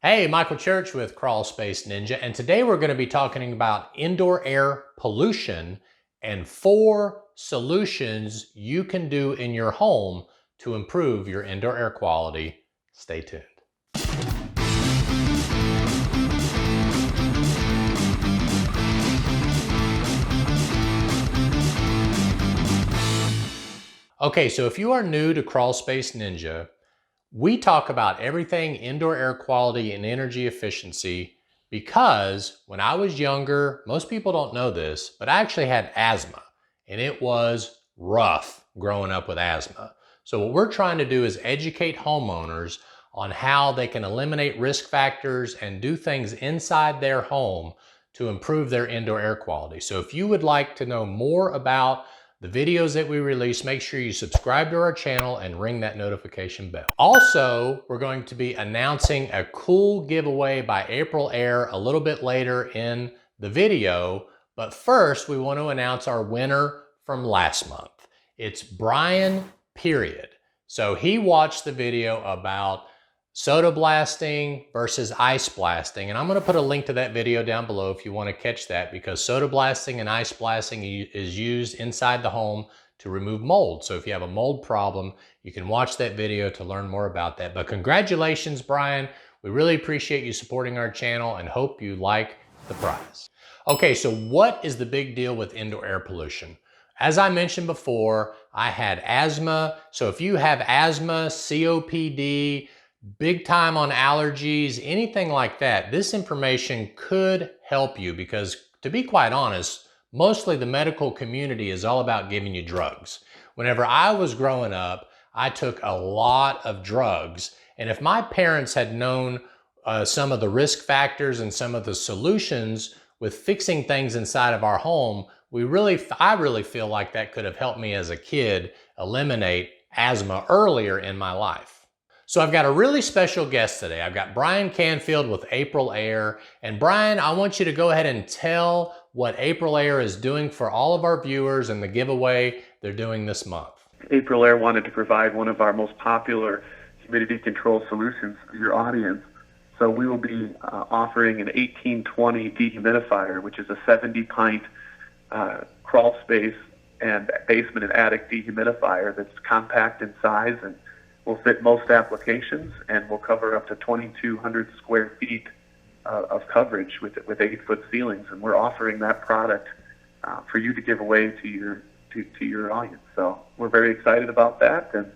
Hey, Michael Church with Crawl Space Ninja, and today we're going to be talking about indoor air pollution and 4 solutions you can do in your home to improve your indoor air quality. Stay tuned. Okay, so if you are new to Crawl Space Ninja, we talk about everything indoor air quality and energy efficiency because when I was younger, most people don't know this, but I actually had asthma and it was rough growing up with asthma. So what we're trying to do is educate homeowners on how they can eliminate risk factors and do things inside their home to improve their indoor air quality. So if you would like to know more about the videos that we release, make sure you subscribe to our channel and ring that notification bell. Also, we're going to be announcing a cool giveaway by April Air a little bit later in the video. But first, we want to announce our winner from last month. It's Brian Period. So he watched the video about soda blasting versus ice blasting. And I'm going to put a link to that video down below if you want to catch that, because soda blasting and ice blasting is used inside the home to remove mold. So if you have a mold problem, you can watch that video to learn more about that. But congratulations, Brian. We really appreciate you supporting our channel and hope you like the prize. Okay, so what is the big deal with indoor air pollution? As I mentioned before, I had asthma. So if you have asthma, COPD, big time on allergies, anything like that, this information could help you because, to be quite honest, mostly the medical community is all about giving you drugs. Whenever I was growing up, I took a lot of drugs, and if my parents had known some of the risk factors and some of the solutions with fixing things inside of our home, I really feel like that could have helped me as a kid eliminate asthma earlier in my life. So I've got a really special guest today. I've got Brian Canfield with April Air. And Brian, I want you to go ahead and tell what April Air is doing for all of our viewers and the giveaway they're doing this month. April Air wanted to provide one of our most popular humidity control solutions for your audience. So we will be offering an 1820 dehumidifier, which is a 70-pint crawl space and basement and attic dehumidifier that's compact in size and will fit most applications, and will cover up to 2,200 square feet of coverage with 8-foot ceilings. And we're offering that product for you to give away to your audience. So we're very excited about that and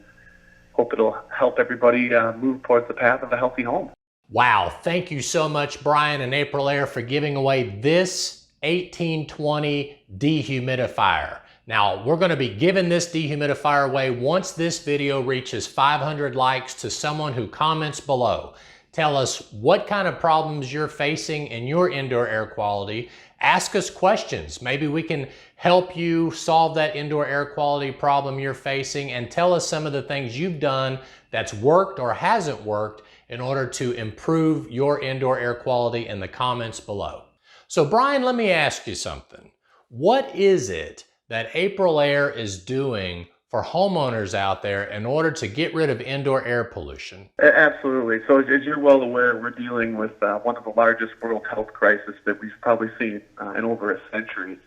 hope it'll help everybody move towards the path of a healthy home. Wow, thank you so much, Brian and April Air, for giving away this 1820 dehumidifier. Now, we're going to be giving this dehumidifier away once this video reaches 500 likes to someone who comments below. Tell us what kind of problems you're facing in your indoor air quality. Ask us questions. Maybe we can help you solve that indoor air quality problem you're facing, and tell us some of the things you've done that's worked or hasn't worked in order to improve your indoor air quality in the comments below. So Brian, let me ask you something. What is it that April Air is doing for homeowners out there in order to get rid of indoor air pollution? Absolutely. So as you're well aware, we're dealing with one of the largest world health crises that we've probably seen in over a century.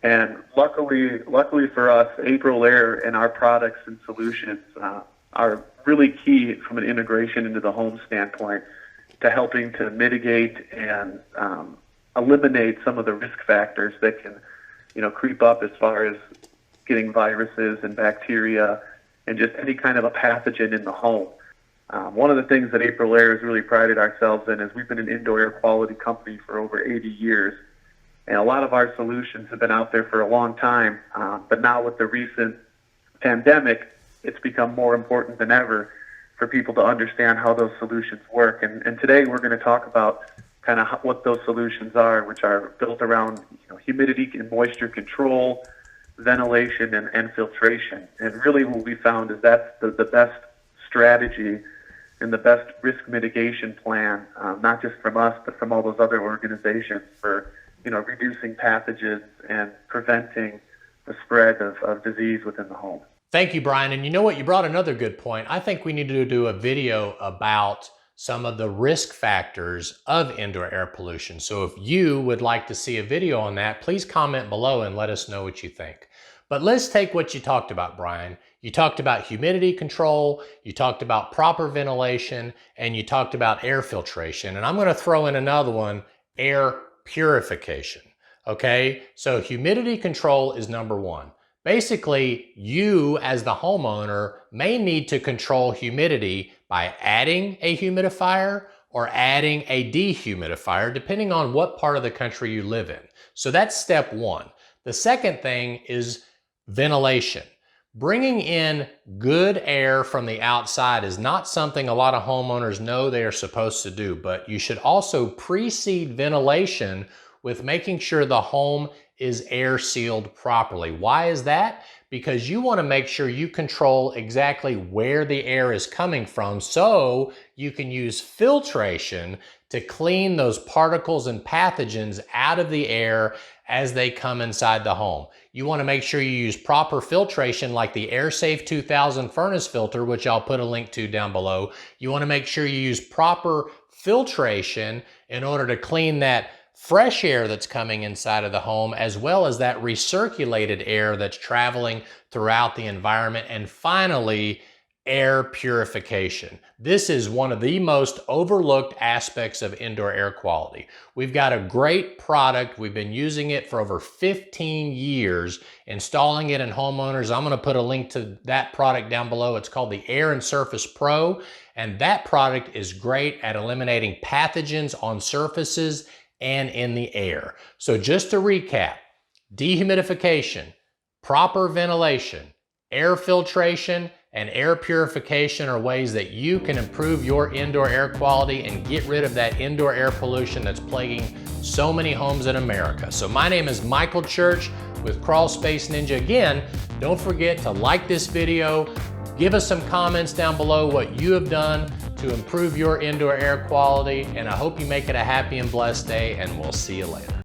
And luckily for us, April Air and our products and solutions are really key from an integration into the home standpoint to helping to mitigate and eliminate some of the risk factors that can creep up as far as getting viruses and bacteria and just any kind of a pathogen in the home. One of the things that April Air has really prided ourselves in is we've been an indoor air quality company for over 80 years. And a lot of our solutions have been out there for a long time. But now with the recent pandemic, it's become more important than ever for people to understand how those solutions work. And today we're going to talk about kind of what those solutions are, which are built around humidity and moisture control, ventilation, and filtration. And really what we found is that's the best strategy and the best risk mitigation plan, not just from us, but from all those other organizations for reducing pathogens and preventing the spread of disease within the home. Thank you, Brian. And you know what? You brought another good point. I think we need to do a video about some of the risk factors of indoor air pollution. So if you would like to see a video on that, please comment below and let us know what you think. But let's take what you talked about, Brian. You talked about humidity control, you talked about proper ventilation, and you talked about air filtration. And I'm going to throw in another one, air purification. Okay, so humidity control is number one. Basically, you as the homeowner may need to control humidity by adding a humidifier or adding a dehumidifier, depending on what part of the country you live in. So that's step one. The second thing is ventilation. Bringing in good air from the outside is not something a lot of homeowners know they are supposed to do, but you should also precede ventilation with making sure the home is air sealed properly. Why is that? Because you want to make sure you control exactly where the air is coming from so you can use filtration to clean those particles and pathogens out of the air as they come inside the home. You want to make sure you use proper filtration like the AirSafe 2000 furnace filter, which I'll put a link to down below. You want to make sure you use proper filtration in order to clean that fresh air that's coming inside of the home, as well as that recirculated air that's traveling throughout the environment. And finally, air purification. This is one of the most overlooked aspects of indoor air quality. We've got a great product. We've been using it for over 15 years, installing it in homeowners. I'm going to put a link to that product down below. It's called the Air and Surface Pro, and that product is great at eliminating pathogens on surfaces and in the air. So just to recap, dehumidification, proper ventilation, air filtration, and air purification are ways that you can improve your indoor air quality and get rid of that indoor air pollution that's plaguing so many homes in America. So my name is Michael Church with Crawl Space Ninja. Again, don't forget to like this video, give us some comments down below what you have done to improve your indoor air quality, and I hope you make it a happy and blessed day, and we'll see you later.